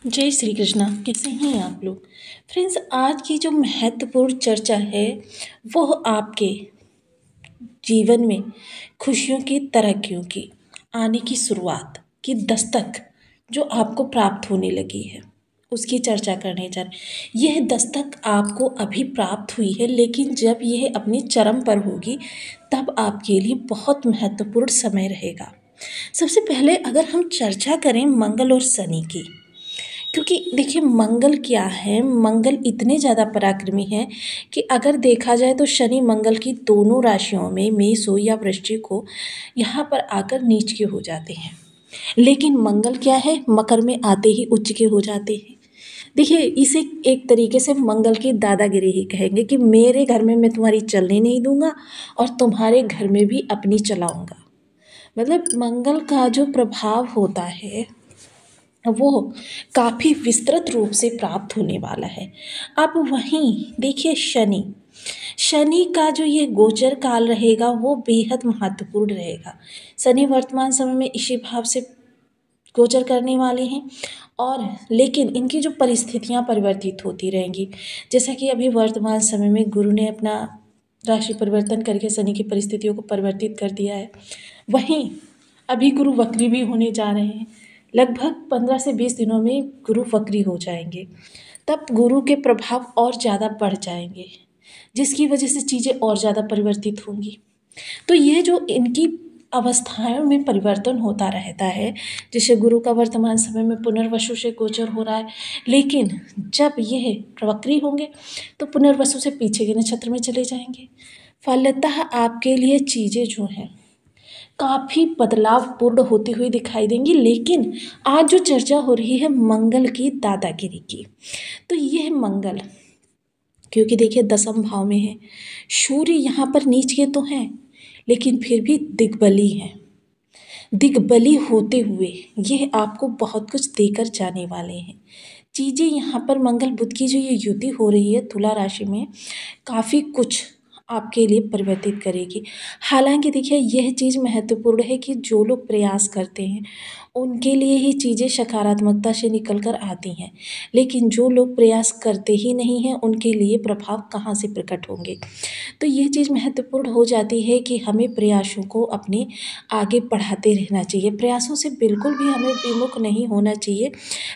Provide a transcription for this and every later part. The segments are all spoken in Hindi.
जय श्री कृष्णा। कैसे हैं आप लोग फ्रेंड्स। आज की जो महत्वपूर्ण चर्चा है वो आपके जीवन में खुशियों की तरक्कियों की आने की शुरुआत की दस्तक जो आपको प्राप्त होने लगी है उसकी चर्चा करने जा रहे हैं। यह दस्तक आपको अभी प्राप्त हुई है, लेकिन जब यह अपनी चरम पर होगी तब आपके लिए बहुत महत्वपूर्ण समय रहेगा। सबसे पहले अगर हम चर्चा करें मंगल और शनि की, क्योंकि देखिए मंगल क्या है, मंगल इतने ज़्यादा पराक्रमी हैं कि अगर देखा जाए तो शनि मंगल की दोनों राशियों में मेष हो या वृश्चिक हो यहाँ पर आकर नीच के हो जाते हैं, लेकिन मंगल क्या है, मकर में आते ही उच्च के हो जाते हैं। देखिए इसे एक तरीके से मंगल की दादागिरी ही कहेंगे कि मेरे घर में मैं तुम्हारी चलने नहीं दूंगा और तुम्हारे घर में भी अपनी चलाऊंगा। मतलब मंगल का जो प्रभाव होता है वो काफ़ी विस्तृत रूप से प्राप्त होने वाला है। अब वहीं देखिए शनि, शनि का जो ये गोचर काल रहेगा वो बेहद महत्वपूर्ण रहेगा। शनि वर्तमान समय में इसी भाव से गोचर करने वाले हैं और लेकिन इनकी जो परिस्थितियां परिवर्तित होती रहेंगी, जैसा कि अभी वर्तमान समय में गुरु ने अपना राशि परिवर्तन करके शनि की परिस्थितियों को परिवर्तित कर दिया है। वहीं अभी गुरु वक्री भी होने जा रहे हैं। लगभग 15 से 20 दिनों में गुरु वक्री हो जाएंगे, तब गुरु के प्रभाव और ज़्यादा बढ़ जाएंगे, जिसकी वजह से चीज़ें और ज़्यादा परिवर्तित होंगी। तो ये जो इनकी अवस्थाओं में परिवर्तन होता रहता है, जैसे गुरु का वर्तमान समय में पुनर्वसु से गोचर हो रहा है, लेकिन जब यह वक्री होंगे तो पुनर्वसु से पीछे के नक्षत्र में चले जाएंगे। फलतः आपके लिए चीज़ें जो हैं काफ़ी बदलाव पूर्ण होती हुई दिखाई देंगी। लेकिन आज जो चर्चा हो रही है मंगल की दादागिरी की, तो यह मंगल क्योंकि देखिए दसम भाव में है, सूर्य यहाँ पर नीच के तो हैं लेकिन फिर भी दिग्बली हैं। दिग्बली होते हुए यह आपको बहुत कुछ देकर जाने वाले हैं। चीज़ें यहाँ पर मंगल बुध की जो ये युति हो रही है तुला राशि में, काफ़ी कुछ आपके लिए परिवर्तित करेगी। हालांकि देखिए यह चीज़ महत्वपूर्ण है कि जो लोग प्रयास करते हैं उनके लिए ही चीज़ें सकारात्मकता से निकल कर आती हैं, लेकिन जो लोग प्रयास करते ही नहीं हैं उनके लिए प्रभाव कहाँ से प्रकट होंगे। तो ये चीज़ महत्वपूर्ण हो जाती है कि हमें प्रयासों को अपने आगे बढ़ाते रहना चाहिए। प्रयासों से बिल्कुल भी हमें विमुख नहीं होना चाहिए।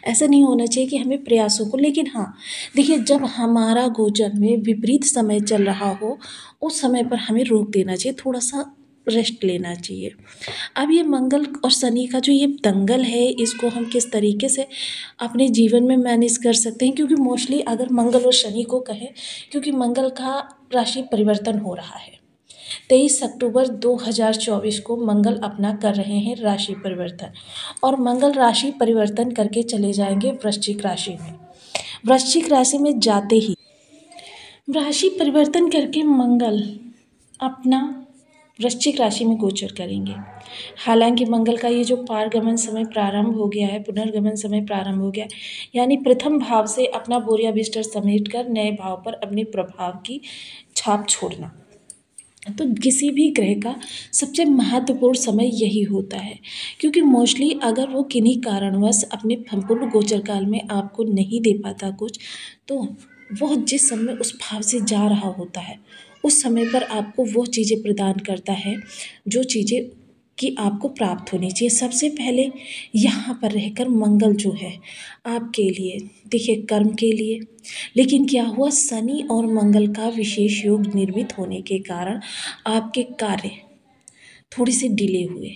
ऐसा नहीं होना चाहिए कि हमें प्रयासों को, लेकिन हाँ देखिए जब हमारा गोचर में विपरीत समय चल रहा हो उस समय पर हमें रोक देना चाहिए, थोड़ा सा रेस्ट लेना चाहिए। अब ये मंगल और शनि का जो ये दंगल है इसको हम किस तरीके से अपने जीवन में मैनेज कर सकते हैं, क्योंकि मोस्टली अगर मंगल और शनि को कहें, क्योंकि मंगल का राशि परिवर्तन हो रहा है 23 अक्टूबर 2024 को मंगल अपना कर रहे हैं राशि परिवर्तन, और मंगल राशि परिवर्तन करके चले जाएंगे वृश्चिक राशि में। वृश्चिक राशि में जाते ही राशि परिवर्तन करके मंगल अपना वृश्चिक राशि में गोचर करेंगे। हालांकि मंगल का ये जो पारगमन समय प्रारंभ हो गया है, पुनर्गमन समय प्रारंभ हो गया है, यानी प्रथम भाव से अपना बोरिया बिस्तर समेट कर नए भाव पर अपने प्रभाव की छाप छोड़ना, तो किसी भी ग्रह का सबसे महत्वपूर्ण समय यही होता है। क्योंकि मोस्टली अगर वो किन्हीं कारणवश अपने संपूर्ण गोचर काल में आपको नहीं दे पाता कुछ, तो वह जिस समय उस भाव से जा रहा होता है उस समय पर आपको वो चीज़ें प्रदान करता है जो चीज़ें कि आपको प्राप्त होनी चाहिए। सबसे पहले यहाँ पर रहकर मंगल जो है आपके लिए देखिए कर्म के लिए, लेकिन क्या हुआ शनि और मंगल का विशेष योग निर्मित होने के कारण आपके कार्य थोड़ी से डिले हुए,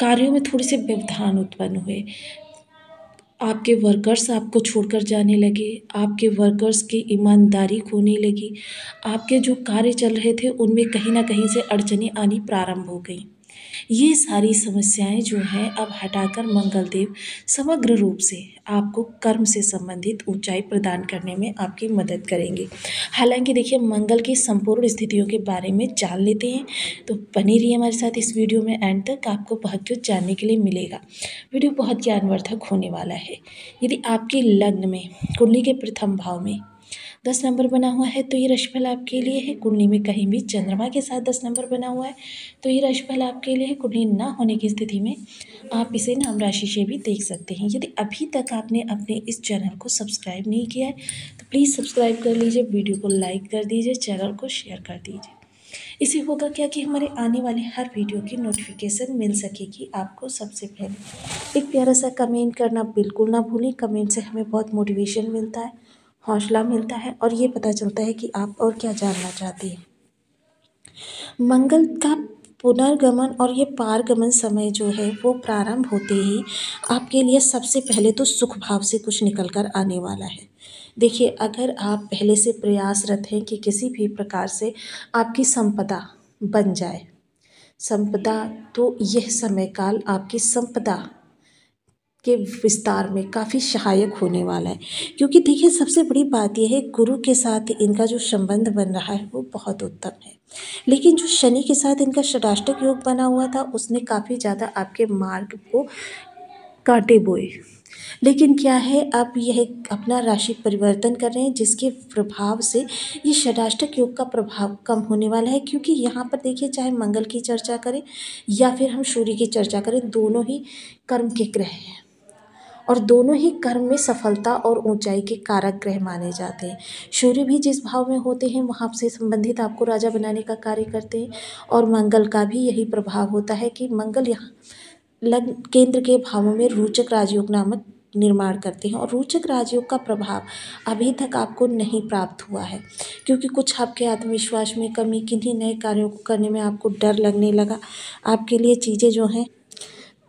कार्यों में थोड़े से व्यवधान उत्पन्न हुए। आपके वर्कर्स आपको छोड़कर जाने लगे, आपके वर्कर्स की ईमानदारी खोने लगी, आपके जो कार्य चल रहे थे उनमें कहीं ना कहीं से अड़चनें आनी प्रारंभ हो गई। ये सारी समस्याएं जो हैं अब हटाकर मंगल देव समग्र रूप से आपको कर्म से संबंधित ऊंचाई प्रदान करने में आपकी मदद करेंगे। हालांकि देखिए मंगल की संपूर्ण स्थितियों के बारे में जान लेते हैं, तो बने रहिए हमारे साथ इस वीडियो में, एंड तक आपको बहुत कुछ जानने के लिए मिलेगा। वीडियो बहुत ज्ञानवर्धक होने वाला है। यदि आपके लग्न में कुंडली के प्रथम भाव में 10 नंबर बना हुआ है तो ये राशिफल आपके लिए है। कुंडली में कहीं भी चंद्रमा के साथ 10 नंबर बना हुआ है तो ये राशिफल आपके लिए है। कुंडली ना होने की स्थिति में आप इसे नाम राशि से भी देख सकते हैं। यदि अभी तक आपने अपने इस चैनल को सब्सक्राइब नहीं किया है तो प्लीज़ सब्सक्राइब कर लीजिए, वीडियो को लाइक कर दीजिए, चैनल को शेयर कर दीजिए। इससे होगा क्या कि हमारे आने वाले हर वीडियो की नोटिफिकेशन मिल सकेगी आपको सबसे पहले। एक प्यारा सा कमेंट करना बिल्कुल ना भूलें। कमेंट से हमें बहुत मोटिवेशन मिलता है, हौसला मिलता है और ये पता चलता है कि आप और क्या जानना चाहते हैं। मंगल का पुनर्गमन और ये पारगमन समय जो है वो प्रारंभ होते ही आपके लिए सबसे पहले तो सुख भाव से कुछ निकल कर आने वाला है। देखिए, अगर आप पहले से प्रयासरत हैं कि किसी भी प्रकार से आपकी संपदा बन जाए, संपदा, तो यह समय काल आपकी संपदा के विस्तार में काफ़ी सहायक होने वाला है। क्योंकि देखिए, सबसे बड़ी बात यह है, गुरु के साथ इनका जो संबंध बन रहा है वो बहुत उत्तम है। लेकिन जो शनि के साथ इनका षडाष्टक योग बना हुआ था उसने काफ़ी ज़्यादा आपके मार्ग को कांटे बोए। लेकिन क्या है, अब यह अपना राशि परिवर्तन कर रहे हैं जिसके प्रभाव से ये षडाष्टक योग का प्रभाव कम होने वाला है। क्योंकि यहाँ पर देखिए, चाहे मंगल की चर्चा करें या फिर हम सूर्य की चर्चा करें, दोनों ही कर्म के ग्रह हैं और दोनों ही कर्म में सफलता और ऊंचाई के कारक ग्रह माने जाते हैं। सूर्य भी जिस भाव में होते हैं वहाँ से संबंधित आपको राजा बनाने का कार्य करते हैं और मंगल का भी यही प्रभाव होता है कि मंगल यहाँ लग्न केंद्र के भावों में रोचक राजयोग नामक निर्माण करते हैं और रोचक राजयोग का प्रभाव अभी तक आपको नहीं प्राप्त हुआ है। क्योंकि कुछ आपके आत्मविश्वास में कमी, किन्हीं नए कार्यों को करने में आपको डर लगने लगा, आपके लिए चीज़ें जो हैं,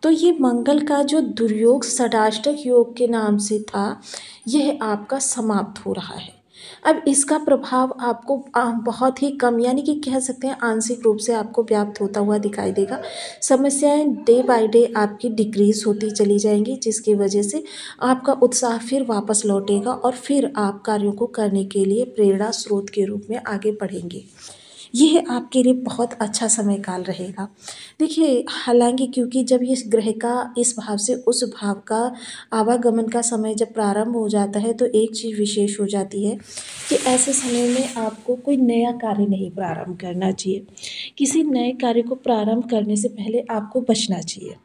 तो ये मंगल का जो दुर्योग षडाष्टक योग के नाम से था यह आपका समाप्त हो रहा है। अब इसका प्रभाव आपको बहुत ही कम, यानी कि कह सकते हैं आंशिक रूप से आपको व्याप्त होता हुआ दिखाई देगा। समस्याएं डे बाय डे आपकी डिक्रीज होती चली जाएंगी जिसकी वजह से आपका उत्साह फिर वापस लौटेगा और फिर आप कार्यों को करने के लिए प्रेरणा स्रोत के रूप में आगे बढ़ेंगे। यह आपके लिए बहुत अच्छा समय काल रहेगा। देखिए, हालांकि क्योंकि जब ये ग्रह का इस भाव से उस भाव का आवागमन का समय जब प्रारंभ हो जाता है तो एक चीज़ विशेष हो जाती है कि ऐसे समय में आपको कोई नया कार्य नहीं प्रारंभ करना चाहिए। किसी नए कार्य को प्रारंभ करने से पहले आपको बचना चाहिए।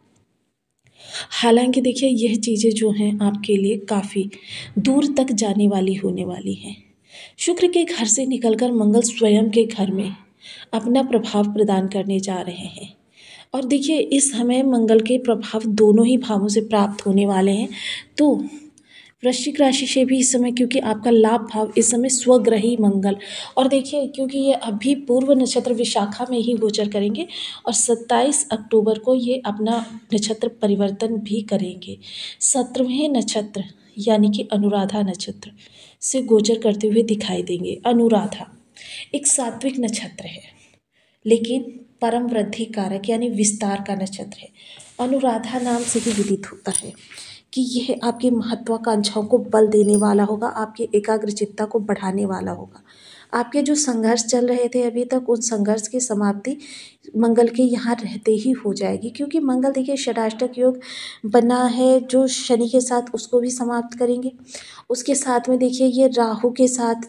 हालांकि देखिए, यह चीज़ें जो हैं आपके लिए काफ़ी दूर तक जाने वाली होने वाली हैं। शुक्र के घर से निकलकर मंगल स्वयं के घर में अपना प्रभाव प्रदान करने जा रहे हैं और देखिए, इस समय मंगल के प्रभाव दोनों ही भावों से प्राप्त होने वाले हैं। तो वृश्चिक राशि से भी इस समय, क्योंकि आपका लाभ भाव इस समय स्वग्रही मंगल, और देखिए क्योंकि ये अभी पूर्व नक्षत्र विशाखा में ही गोचर करेंगे और 27 अक्टूबर को ये अपना नक्षत्र परिवर्तन भी करेंगे। 17वें नक्षत्र यानी कि अनुराधा नक्षत्र से गोचर करते हुए दिखाई देंगे। अनुराधा एक सात्विक नक्षत्र है लेकिन परम वृद्धि कारक यानी विस्तार का नक्षत्र है। अनुराधा नाम से ही विदित होता है कि यह आपकी महत्वाकांक्षाओं को बल देने वाला होगा, आपकी एकाग्रचित्ता को बढ़ाने वाला होगा। आपके जो संघर्ष चल रहे थे अभी तक, उन संघर्ष की समाप्ति मंगल के यहाँ रहते ही हो जाएगी। क्योंकि मंगल देखिए षडाष्टक योग बना है जो शनि के साथ, उसको भी समाप्त करेंगे। उसके साथ में देखिए ये राहु के साथ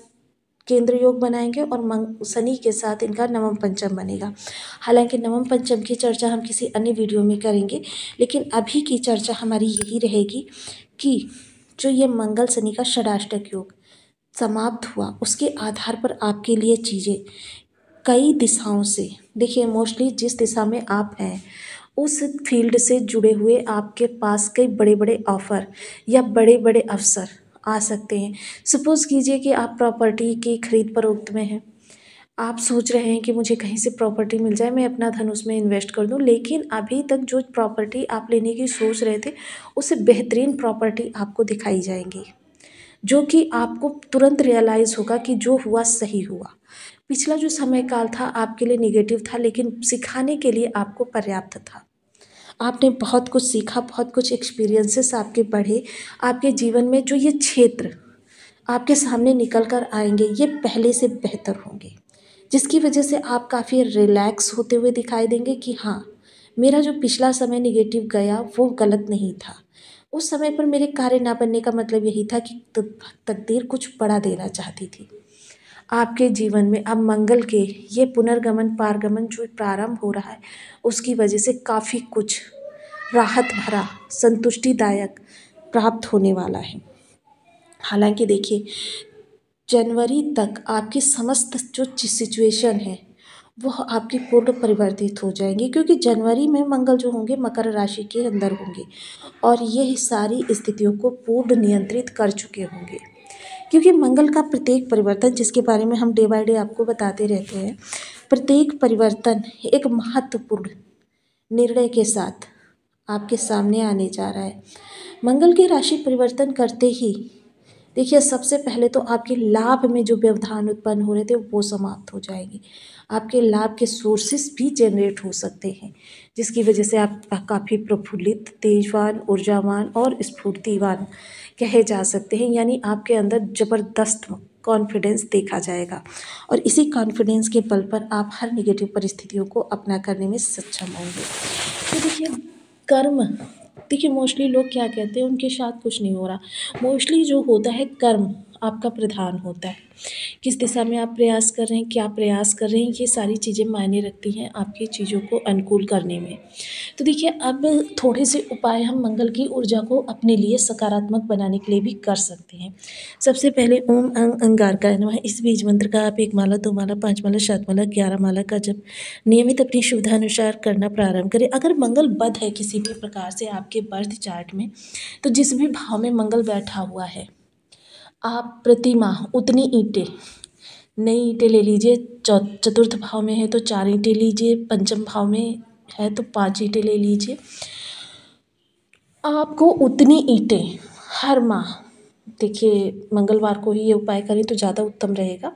केंद्र योग बनाएंगे और शनि के साथ इनका नवम पंचम बनेगा। हालांकि नवम पंचम की चर्चा हम किसी अन्य वीडियो में करेंगे, लेकिन अभी की चर्चा हमारी यही रहेगी कि जो ये मंगल शनि का षडाष्टक योग समाप्त हुआ उसके आधार पर आपके लिए चीज़ें कई दिशाओं से, देखिए मोस्टली जिस दिशा में आप हैं उस फील्ड से जुड़े हुए आपके पास कई बड़े बड़े ऑफ़र या बड़े बड़े अवसर आ सकते हैं। सपोज़ कीजिए कि आप प्रॉपर्टी की खरीद फरोख्त में हैं, आप सोच रहे हैं कि मुझे कहीं से प्रॉपर्टी मिल जाए, मैं अपना धन उसमें इन्वेस्ट कर दूं, लेकिन अभी तक जो प्रॉपर्टी आप लेने की सोच रहे थे उससे बेहतरीन प्रॉपर्टी आपको दिखाई जाएंगी, जो कि आपको तुरंत रियलाइज़ होगा कि जो हुआ सही हुआ। पिछला जो समय काल था आपके लिए निगेटिव था लेकिन सिखाने के लिए आपको पर्याप्त था। आपने बहुत कुछ सीखा, बहुत कुछ एक्सपीरियंसेस आपके बढ़े। आपके जीवन में जो ये क्षेत्र आपके सामने निकल कर आएंगे ये पहले से बेहतर होंगे, जिसकी वजह से आप काफ़ी रिलैक्स होते हुए दिखाई देंगे कि हाँ, मेरा जो पिछला समय निगेटिव गया वो गलत नहीं था, उस समय पर मेरे कार्य ना बनने का मतलब यही था कि तकदीर कुछ बड़ा देना चाहती थी आपके जीवन में। अब मंगल के ये पुनर्गमन पारगमन जो प्रारंभ हो रहा है, उसकी वजह से काफ़ी कुछ राहत भरा, संतुष्टिदायक प्राप्त होने वाला है। हालांकि देखिए, जनवरी तक आपकी समस्त जो सिचुएशन है वह आपकी पूर्ण परिवर्तित हो जाएंगी, क्योंकि जनवरी में मंगल जो होंगे मकर राशि के अंदर होंगे और यह सारी स्थितियों को पूर्ण नियंत्रित कर चुके होंगे। क्योंकि मंगल का प्रत्येक परिवर्तन, जिसके बारे में हम डे बाय डे आपको बताते रहते हैं, प्रत्येक परिवर्तन एक महत्वपूर्ण निर्णय के साथ आपके सामने आने जा रहा है। मंगल के राशि परिवर्तन करते ही देखिए, सबसे पहले तो आपके लाभ में जो व्यवधान उत्पन्न हो रहे थे वो समाप्त हो जाएंगे। आपके लाभ के सोर्सेस भी जनरेट हो सकते हैं, जिसकी वजह से आप काफ़ी प्रफुल्लित, तेजवान, ऊर्जावान और स्फूर्तिवान कहे जा सकते हैं। यानी आपके अंदर ज़बरदस्त कॉन्फिडेंस देखा जाएगा और इसी कॉन्फिडेंस के बल पर आप हर निगेटिव परिस्थितियों को अपना करने में सक्षम होंगे। तो देखिए, कर्म, देखिए मोस्टली लोग क्या कहते हैं, उनके साथ कुछ नहीं हो रहा। मोस्टली जो होता है कर्म आपका प्रधान होता है। किस दिशा में आप प्रयास कर रहे हैं, क्या प्रयास कर रहे हैं, ये सारी चीज़ें मायने रखती हैं आपकी चीज़ों को अनुकूल करने में। तो देखिए, अब थोड़े से उपाय हम मंगल की ऊर्जा को अपने लिए सकारात्मक बनाने के लिए भी कर सकते हैं। सबसे पहले ओम अंगारकाय नमः इस बीज मंत्र का आप 1 माला, 2 माला, 5 माला, 7 माला, 11 माला का जप नियमित अपनी सुविधानुसार करना प्रारंभ करें। अगर मंगल बद है किसी भी प्रकार से आपके बर्थ चार्ट में, तो जिस भी भाव में मंगल बैठा हुआ है, आप प्रति माह उतनी ईंटें, नई ईंटें ले लीजिए। चतुर्थ भाव में है तो 4 ईंटें लीजिए, पंचम भाव में है तो 5 ईंटें ले लीजिए। आपको उतनी ईंटें हर माह, देखिए मंगलवार को ही ये उपाय करें तो ज़्यादा उत्तम रहेगा,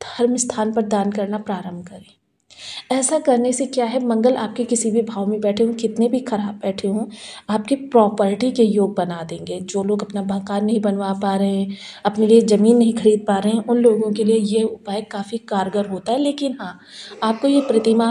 धर्म स्थान पर दान करना प्रारंभ करें। ऐसा करने से क्या है, मंगल आपके किसी भी भाव में बैठे हों, कितने भी खराब बैठे हों, आपके प्रॉपर्टी के योग बना देंगे। जो लोग अपना मकान नहीं बनवा पा रहे हैं, अपने लिए ज़मीन नहीं खरीद पा रहे हैं, उन लोगों के लिए ये उपाय काफ़ी कारगर होता है। लेकिन हाँ, आपको ये प्रतिमा